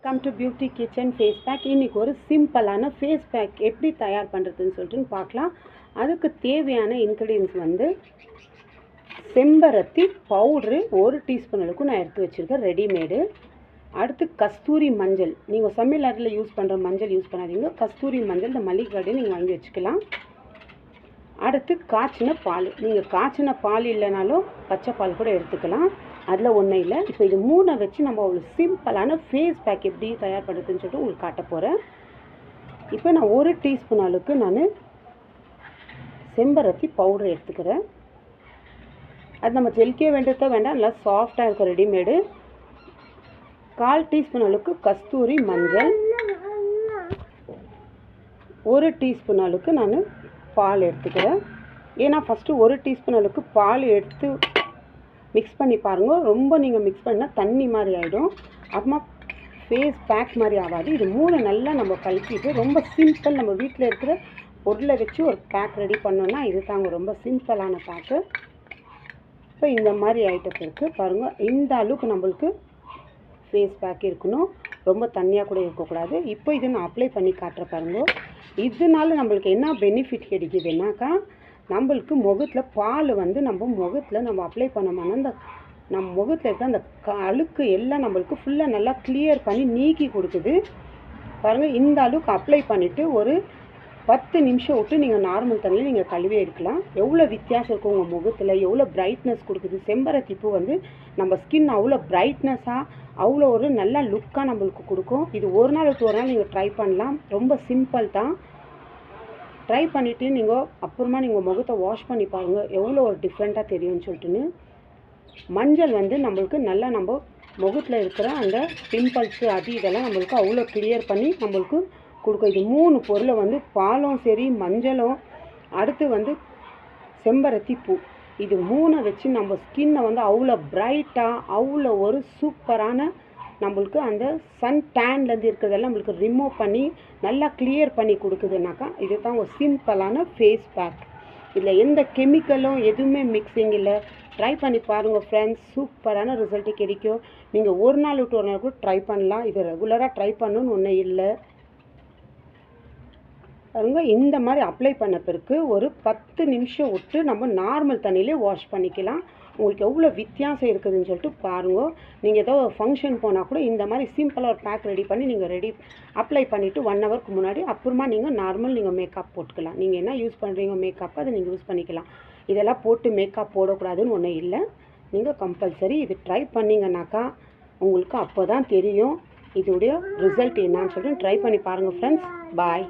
Come to beauty kitchen face pack. இன்றைக்கி ஒரு சிம்பிளான ஃபேஸ் பேக் எப்படி தயார் பண்ணுறதுன்னு சொல்லிட்டு பார்க்கலாம். அதுக்கு தேவையான இன்க்ரீடியன்ஸ் வந்து செம்பருத்தி பவுட்ரு 1 டீஸ்பூன் அளவுக்கு நான் எடுத்து வச்சுருக்கேன் ரெடிமேடு. அடுத்து கஸ்தூரி மஞ்சள், நீங்கள் சமையல் அறையில் யூஸ் பண்ணுற மஞ்சள் யூஸ் பண்ணாதீங்க, கஸ்தூரி மஞ்சள் இந்த மளிகை கடையில் நீங்கள் வாங்கி வச்சுக்கலாம். அடுத்து காய்ச்சின பால், நீங்கள் காய்ச்சின பால் இல்லைனாலும் பச்சை பால் கூட எடுத்துக்கலாம், அதில் ஒன்றும் இல்லை. இப்போ இது 3 வச்சு நம்ம ஒரு சிம்பிளான ஃபேஸ் பேக் எப்படி தயார் பண்ணுறதுன்னு சொல்லிட்டு உங்களுக்கு காட்ட போகிறேன். இப்போ நான் 1 டீஸ்பூன் அளவுக்கு நான் செம்பருத்தி பவுடர் எடுத்துக்கிறேன். அது நம்ம ஜெலிக்க வேண்டியதோ வேண்டாம், நல்லா சாஃப்டாக இருக்கும் ரெடிமேடு. 1/4 டீஸ்பூன் அளவுக்கு கஸ்தூரி மஞ்சள், 1 டீஸ்பூன் அளவுக்கு நான் பால் எடுத்துக்கிறேன். ஏன்னா ஃபஸ்ட்டு 1 டீஸ்பூன் அளவுக்கு பால் எடுத்து மிக்ஸ் பண்ணி பாருங்கள். ரொம்ப நீங்கள் மிக்ஸ் பண்ணால் தண்ணி மாதிரி ஆகிடும், அப்புறமா ஃபேஸ் பேக் மாதிரி ஆகாது. இது 3 நல்லா நம்ம கலக்கிட்டு, ரொம்ப சிம்பிள், நம்ம வீட்டில் இருக்கிற பொருளை வச்சு ஒரு பேக் ரெடி பண்ணோன்னா இது தாங்க ரொம்ப சிம்பிளான பேக்கு. இப்போ இந்த மாதிரி ஐட்டம் இருக்குது பாருங்கள். இந்த அளவுக்கு நம்மளுக்கு ஃபேஸ் பேக் இருக்கணும், ரொம்ப தண்ணியாக கூட இருக்கக்கூடாது. இப்போ இதை நான் அப்ளை பண்ணி காட்டுற பாருங்க. இதனால நம்மளுக்கு என்ன பெனிஃபிட் கிடைக்குதுன்னாக்கா, நம்மளுக்கு முகத்தில் பால் வந்து நம்ம முகத்தில் நம்ம அப்ளை பண்ணோம்னா அந்த நம்ம முகத்தில் இருக்க அந்த அழுக்கு எல்லாம் நம்மளுக்கு ஃபுல்லாக நல்லா கிளியர் பண்ணி நீக்கி கொடுக்குது பாருங்கள். இந்த அளவுக்கு அப்ளை பண்ணிவிட்டு ஒரு 10 நிமிஷம் விட்டு நீங்கள் நார்மல் தண்ணியில் நீங்கள் கழுவி எடுக்கலாம். எவ்வளோ வித்தியாசம் இருக்கும் உங்கள் முகத்தில், எவ்வளோ பிரைட்னஸ் கொடுக்குது. செம்பருத்தி பூ வந்து நம்ம ஸ்கின் அவ்வளோ பிரைட்னஸாக, அவ்வளோ ஒரு நல்ல லுக்காக நம்மளுக்கு கொடுக்கும். இது ஒரு நாள் விட்டு ஒரு நாள் நீங்கள் ட்ரை பண்ணலாம், ரொம்ப சிம்பிள் தான். ட்ரை பண்ணிவிட்டு நீங்கள் அப்புறமா நீங்கள் முகத்தை வாஷ் பண்ணி பாருங்கள், எவ்வளோ ஒரு டிஃப்ரெண்ட்டாக தெரியும்னு சொல்லிட்டுன்னு. மஞ்சள் வந்து நம்மளுக்கு நல்லா நம்ம முகத்தில் இருக்கிற அந்த பிம்பிள்ஸு அது இதெல்லாம் நம்மளுக்கு அவ்வளோ கிளியர் பண்ணி நம்மளுக்கு கொடுக்கும். இது 3 பொருளை வந்து பாலும் சரி மஞ்சளும் அடுத்து வந்து செம்பருத்தி பூ, இது 3 வச்சு நம்ம ஸ்கின்னை வந்து அவ்வளோ பிரைட்டாக, அவ்வளோ ஒரு சூப்பரான நம்மளுக்கு அந்த சன் டேன்லேருந்து இருக்கிறதெல்லாம் நம்மளுக்கு ரிமூவ் பண்ணி நல்லா கிளியர் பண்ணி கொடுக்குதுனாக்கா இது தான் ஒரு சிம்பிளான ஃபேஸ் பேக். இதில் எந்த கெமிக்கலும் எதுவுமே மிக்சிங் இல்லை. ட்ரை பண்ணி பாருங்கள் ஃப்ரெண்ட்ஸ், சூப்பரான ரிசல்ட்டு கிடைக்கும். நீங்கள் ஒரு நாள் விட்டு ஒரு நாள் கூட ட்ரை பண்ணலாம், இது ரெகுலராக ட்ரை பண்ணணும்னு ஒன்றும் இல்லை பாருங்க. இந்த மாதிரி அப்ளை பண்ண பிறகு ஒரு 10 நிமிஷம் விட்டு நம்ம நார்மல் தண்ணியிலே வாஷ் பண்ணிக்கலாம். உங்களுக்கு எவ்வளோ வித்தியாசம் இருக்குதுன்னு சொல்லிட்டு பாருங்கள். நீங்கள் ஏதோ ஃபங்க்ஷன் போனால் கூட இந்த மாதிரி சிம்பிளாக ஒரு பேக் ரெடி பண்ணி நீங்கள் அப்ளை பண்ணிவிட்டு 1 ஹவருக்கு முன்னாடி அப்புறமா நீங்கள் நார்மல் நீங்கள் மேக்கப் போட்டுக்கலாம். நீங்கள் என்ன யூஸ் பண்ணுறீங்க மேக்கப் அதை நீங்கள் யூஸ் பண்ணிக்கலாம். இதெல்லாம் போட்டு மேக்கப் போடக்கூடாதுன்னு ஒன்றும் இல்லை, நீங்கள் கம்பல்சரி இது ட்ரை பண்ணிங்கனாக்கா உங்களுக்கு அப்போ தான் தெரியும் இதோடைய ரிசல்ட் என்னான்னு சொல்லிட்டு. ட்ரை பண்ணி பாருங்கள் ஃப்ரெண்ட்ஸ். பாய்.